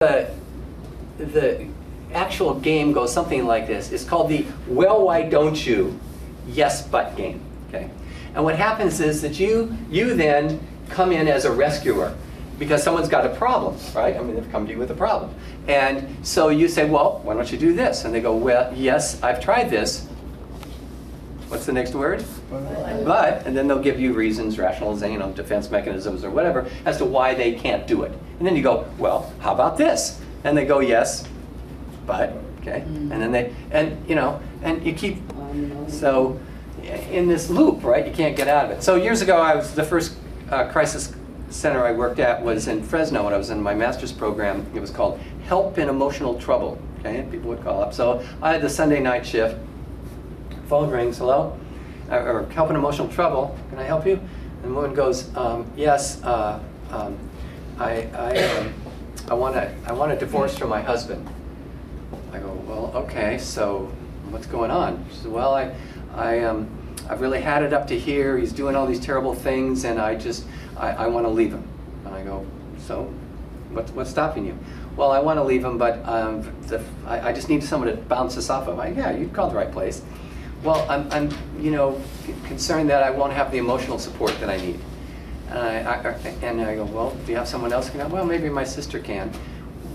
the actual game goes something like this. It's called the well, why don't you, yes, but game. Okay? And what happens is that you then come in as a rescuer because someone's got a problem, right? I mean, they've come to you with a problem. And so you say, well, why don't you do this? And they go, well, yes, I've tried this. What's the next word? But, and then they'll give you reasons, rationalization, defense mechanisms or whatever, as to why they can't do it. And then you go, well, how about this? And they go, yes, but, okay. And then they, and you keep, so in this loop, right, you can't get out of it. So years ago, the first crisis center I worked at was in Fresno when I was in my master's program. It was called Help in Emotional Trouble, okay, and people would call up. So I had the Sunday night shift. Phone rings, hello? Or Help in Emotional Trouble, can I help you? And the woman goes, yes, I want a divorce from my husband. I go, well, okay, so what's going on? She said, well, I've really had it up to here. He's doing all these terrible things, and I want to leave him. And I go, so what's stopping you? Well, I want to leave him, but I just need someone to bounce this off of. Yeah, you called the right place. Well, I'm concerned that I won't have the emotional support that I need. And I go, well, do you have someone else who can help? Well, maybe my sister can.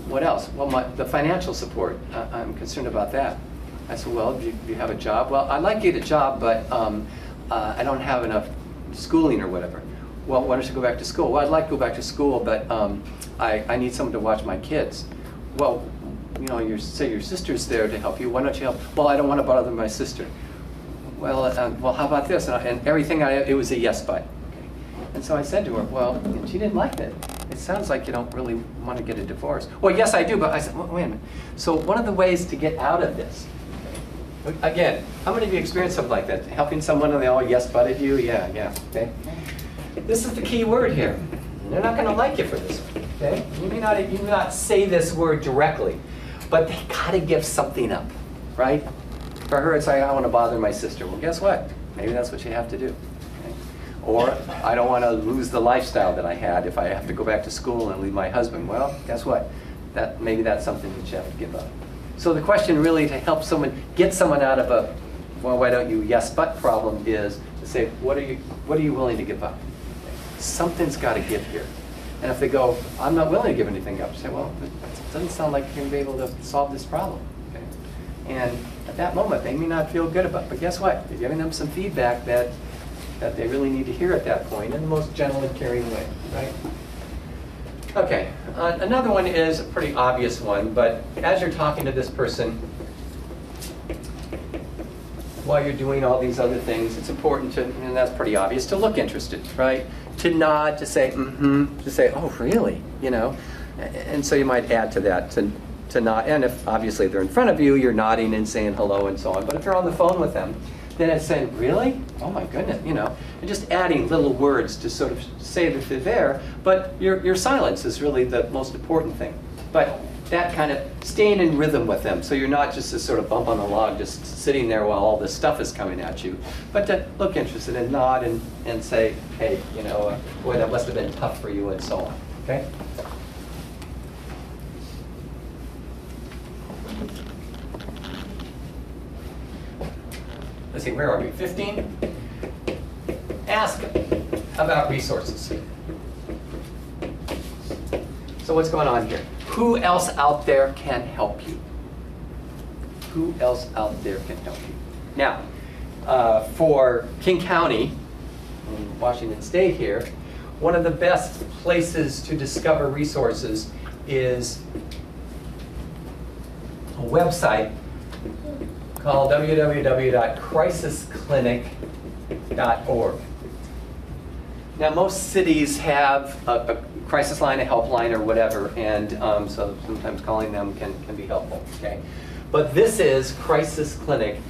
What else? Well, the financial support. I'm concerned about that. I said, well, do you have a job? Well, I'd like to get a job, but I don't have enough schooling or whatever. Well, why don't you go back to school? Well, I'd like to go back to school, but I need someone to watch my kids. Well, your sister's there to help you. Why don't you help? Well, I don't want to bother my sister. Well, how about this? And everything, it was a yes, but. Okay. And so I said to her, well, and she didn't like that. It sounds like you don't really want to get a divorce. Well, yes, I do, but I said, well, wait a minute. So one of the ways to get out of this, okay, again, how many of you experienced something like that? Helping someone and they all yes, butted you? Yeah, okay. This is the key word here. They're not going to like you for this one, okay? You may not say this word directly, but they got to give something up, right? For her, it's like, I don't want to bother my sister. Well, guess what? Maybe that's what you have to do. Okay? Or, I don't want to lose the lifestyle that I had if I have to go back to school and leave my husband. Well, guess what? Maybe that's something that you have to give up. So the question really to help someone, get someone out of a, well, why don't you yes, but problem is to say, what are you willing to give up? Okay? Something's got to give here. And if they go, I'm not willing to give anything up, you say, well, it doesn't sound like you're going to be able to solve this problem. Okay? And at that moment, they may not feel good about it. But guess what? You're giving them some feedback that they really need to hear at that point in the most gentle and caring way, right? Okay, another one is a pretty obvious one, but as you're talking to this person, while you're doing all these other things, it's important to, and that's pretty obvious, to look interested, right? To nod, to say, to say, oh, really? And so you might add to that, to nod. And if obviously they're in front of you, you're nodding and saying hello and so on. But if you're on the phone with them, then it's saying, really? Oh my goodness, and just adding little words to sort of say that they're there. But your silence is really the most important thing. But that kind of staying in rhythm with them, so you're not just this sort of bump on the log, just sitting there while all this stuff is coming at you, but to look interested and nod and say, hey, boy, that must have been tough for you and so on. Okay? Let's see, where are we? 15? Ask about resources. So what's going on here? Who else out there can help you? Who else out there can help you? Now, for King County, in Washington State here, one of the best places to discover resources is a website called www.crisisclinic.org. Now, most cities have a crisis line, a helpline, or whatever, and so sometimes calling them can be helpful. Okay, but this is Crisis Clinic.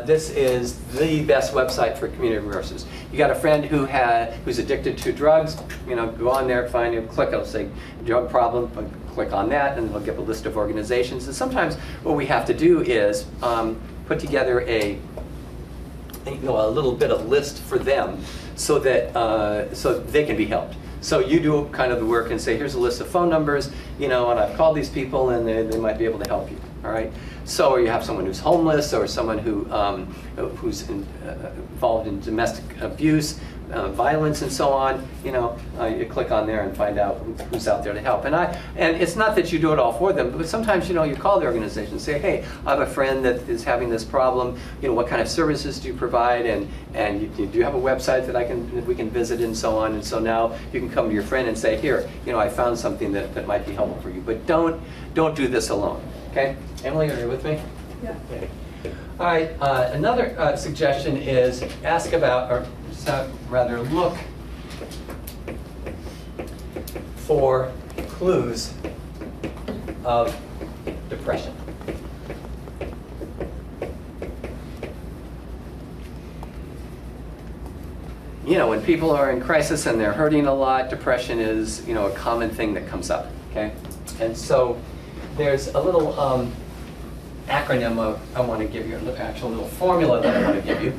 This is the best website for community resources. You got a friend who's addicted to drugs. Go on there, find him, click. It'll say drug problem. Click on that, and it'll give a list of organizations. And sometimes what we have to do is put together a little bit of list for them, so that so they can be helped. So you do kind of the work and say, here's a list of phone numbers, and I've called these people and they might be able to help you, all right? So, or you have someone who's homeless or someone who's involved in domestic abuse, violence and so on, you click on there and find out who's out there to help. And it's not that you do it all for them, but sometimes, you call the organization and say, hey, I have a friend that is having this problem, what kind of services do you provide, and do you have a website that we can visit and so on, and so now you can come to your friend and say, here, I found something that might be helpful for you, but don't do this alone, okay? Emily, are you with me? Yeah. Okay. All right, another suggestion is ask about, or rather look for clues of depression. When people are in crisis and they're hurting a lot, depression is, a common thing that comes up, okay? And so there's a little acronym I want to give you, an actual little formula that I want to give you.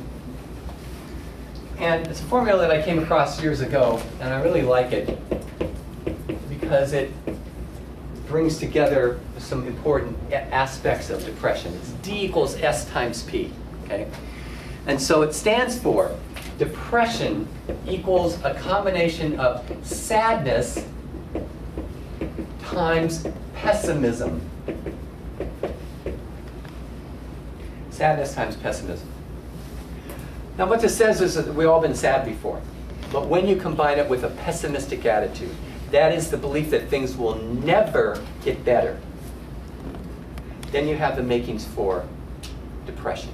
And it's a formula that I came across years ago, and I really like it because it brings together some important aspects of depression. It's D equals S times P, okay? And so it stands for depression equals a combination of sadness times pessimism. Sadness times pessimism. Now what this says is that we've all been sad before, but when you combine it with a pessimistic attitude, that is the belief that things will never get better, then you have the makings for depression.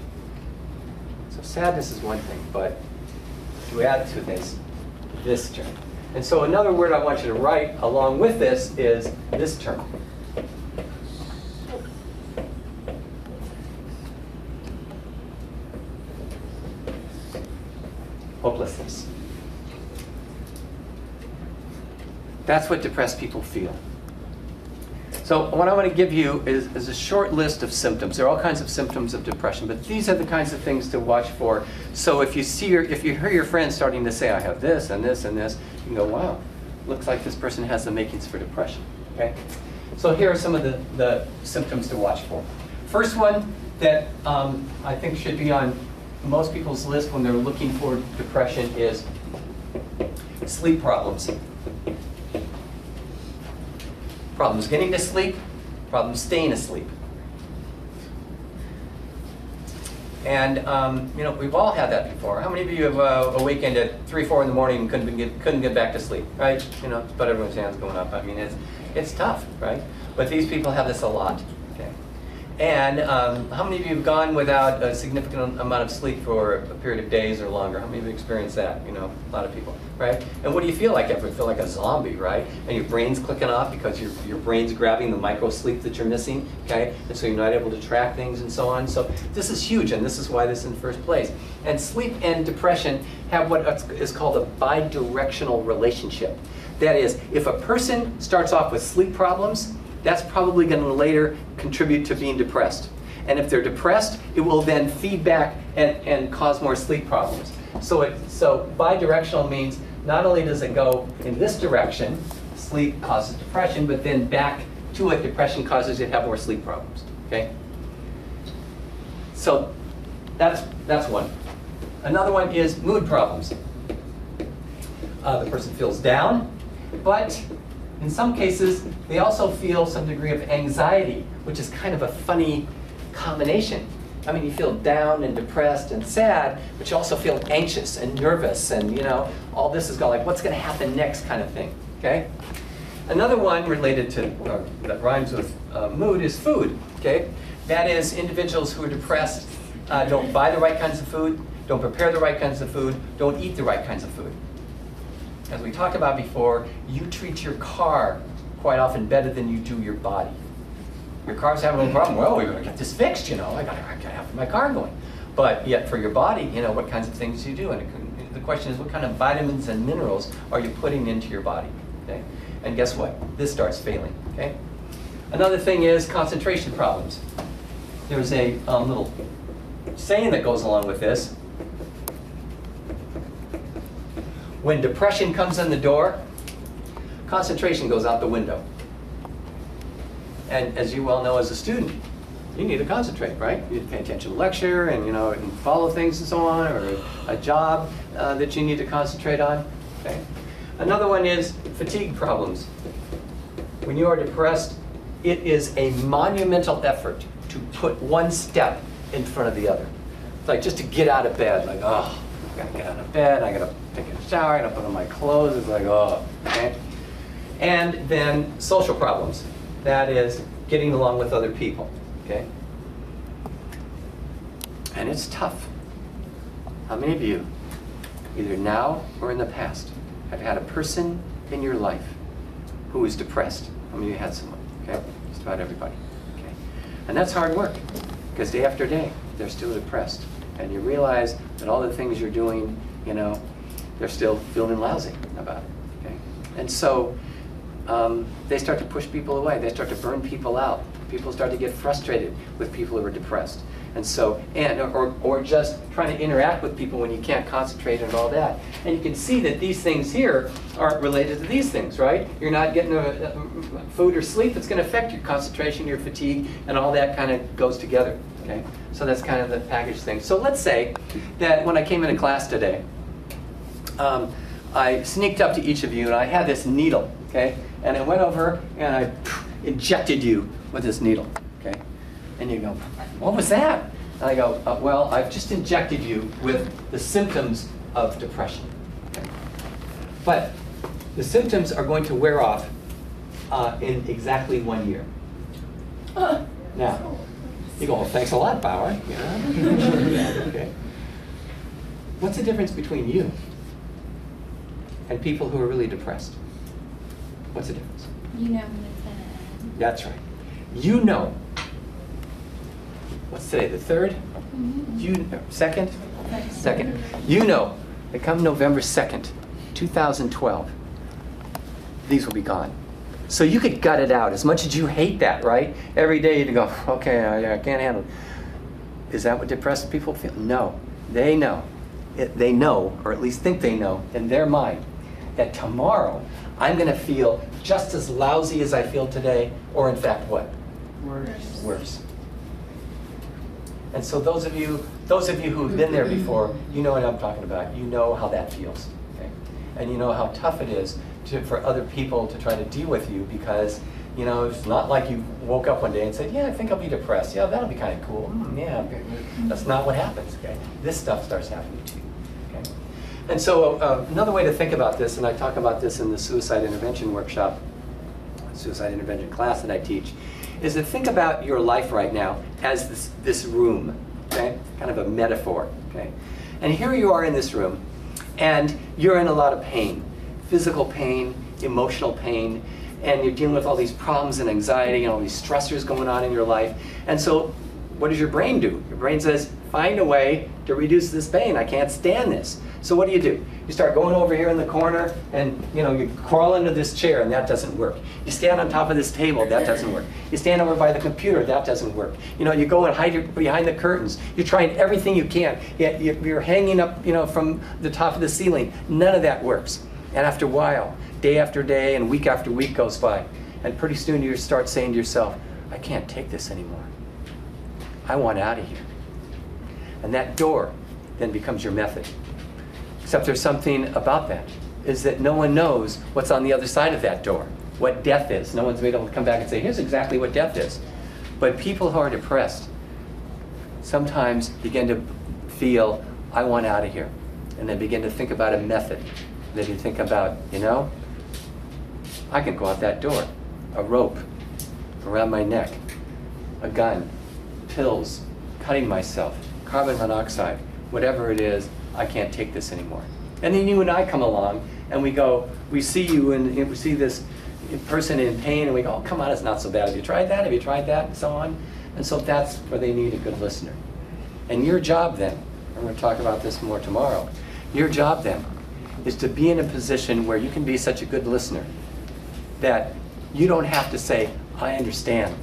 So sadness is one thing, but to add to this term. And so another word I want you to write along with this is this term. Hopelessness. That's what depressed people feel. So what I want to give you is a short list of symptoms. There are all kinds of symptoms of depression, but these are the kinds of things to watch for. So if you hear your friend starting to say, I have this and this and this, you can go, wow, looks like this person has the makings for depression. Okay? So here are some of the symptoms to watch for. First one that I think should be on most people's list when they're looking for depression is sleep problems. Problems getting to sleep, problems staying asleep. And we've all had that before. How many of you have awakened at 3, 4 in the morning and couldn't get back to sleep, right? But everyone's hands going up. I mean, it's tough, right? But these people have this a lot. Okay. And how many of you have gone without a significant amount of sleep for a period of days or longer? How many of you experienced that? A lot of people, right? And what do you feel like after? You feel like a zombie, right? And your brain's clicking off because your brain's grabbing the micro sleep that you're missing, okay? And so you're not able to track things and so on. So this is huge, and this is why this is in first place. And sleep and depression have what is called a bidirectional relationship. That is, if a person starts off with sleep problems, that's probably going to later contribute to being depressed. And if they're depressed, it will then feed back and cause more sleep problems. So bidirectional means not only does it go in this direction, sleep causes depression, but then back to it, depression causes you to have more sleep problems. Okay? So that's one. Another one is mood problems. The person feels down, but in some cases, they also feel some degree of anxiety, which is kind of a funny combination. I mean, you feel down and depressed and sad, but you also feel anxious and nervous and, all this is going like, what's going to happen next kind of thing, okay? Another one related to, that rhymes with mood is food, okay? That is, individuals who are depressed don't buy the right kinds of food, don't prepare the right kinds of food, don't eat the right kinds of food. As we talked about before, you treat your car quite often better than you do your body. Your car's having a problem. Well, we're going to get this fixed, I got to have my car going. But yet for your body, what kinds of things do you do? And the question is, what kind of vitamins and minerals are you putting into your body? Okay? And guess what? This starts failing. Okay? Another thing is concentration problems. There's a little saying that goes along with this. When depression comes in the door, concentration goes out the window. And as you well know as a student, you need to concentrate, right? You need to pay attention to lecture and, and follow things and so on, or a job that you need to concentrate on. Okay. Another one is fatigue problems. When you are depressed, it is a monumental effort to put one step in front of the other. It's like just to get out of bed, like, oh, I gotta get out of bed, I gotta take a shower, I gotta put on my clothes, it's like, oh, okay? And then social problems. That is getting along with other people, okay? And it's tough. How many of you, either now or in the past, have had a person in your life who is depressed? How many of you had someone? Okay, just about everybody. Okay, and that's hard work, because day after day, they're still depressed. And you realize that all the things you're doing, they're still feeling lousy about it. Okay, and so they start to push people away. They start to burn people out. People start to get frustrated with people who are depressed. And so, or just trying to interact with people when you can't concentrate and all that. And you can see that these things here aren't related to these things, right? You're not getting food or sleep. It's going to affect your concentration, your fatigue, and all that kind of goes together. Okay, so that's kind of the package thing. So let's say that when I came into class today, I sneaked up to each of you and I had this needle, okay? And I went over and I injected you with this needle, okay? And you go, what was that? And I go, well, I've just injected you with the symptoms of depression. Okay? But the symptoms are going to wear off in exactly 1 year. Now, you go, well, thanks a lot, Baugher. Okay. What's the difference between you and people who are really depressed? What's the difference? You know when it's going to end. That's right. You know. What's today, the 3rd? Mm-hmm. 2nd? 2nd. You know that come November 2nd, 2012, these will be gone. So you could gut it out as much as you hate that, right? Every day you'd go, okay, I can't handle it. Is that what depressed people feel? No, they know. They know, or at least think they know, in their mind, that tomorrow I'm going to feel just as lousy as I feel today, or in fact what? Worse. And so those of you who've been there before, you know what I'm talking about. You know how that feels, okay? And you know how tough it is for other people to try to deal with you, because it's not like you woke up one day and said, yeah, I think I'll be depressed. Yeah, that'll be kind of cool. Yeah, that's not what happens, okay? This stuff starts happening to you, okay? And so another way to think about this, and I talk about this in the suicide intervention workshop, suicide intervention class that I teach, is to think about your life right now as this room, okay? Kind of a metaphor, okay? And here you are in this room, and you're in a lot of pain, physical pain, emotional pain, and you're dealing with all these problems and anxiety and all these stressors going on in your life. And so what does your brain do? Your brain says, find a way to reduce this pain. I can't stand this. So what do? You start going over here in the corner and you crawl into this chair, and that doesn't work. You stand on top of this table, that doesn't work. You stand over by the computer, that doesn't work. You go and hide behind the curtains. You're trying everything you can. You're hanging up from the top of the ceiling. None of that works. And after a while, day after day and week after week goes by, and pretty soon you start saying to yourself, I can't take this anymore. I want out of here. And that door then becomes your method. Except there's something about that, is that no one knows what's on the other side of that door, what death is. No one's been able to come back and say, here's exactly what death is. But people who are depressed sometimes begin to feel, I want out of here. And then begin to think about a method. Then you think about, I can go out that door. A rope around my neck, a gun, pills, cutting myself, carbon monoxide, whatever it is, I can't take this anymore. And then you and I come along and we see you and we see this person in pain and we go, oh, come on, it's not so bad. Have you tried that? Have you tried that? And so on. And so that's where they need a good listener. And your job then, and we're going to talk about this more tomorrow, your job then is to be in a position where you can be such a good listener that you don't have to say, I understand.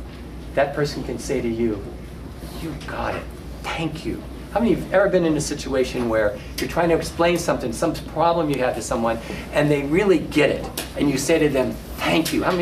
That person can say to you, you got it, thank you. How many of you have ever been in a situation where you're trying to explain something, some problem you have to someone, and they really get it, and you say to them, thank you? How many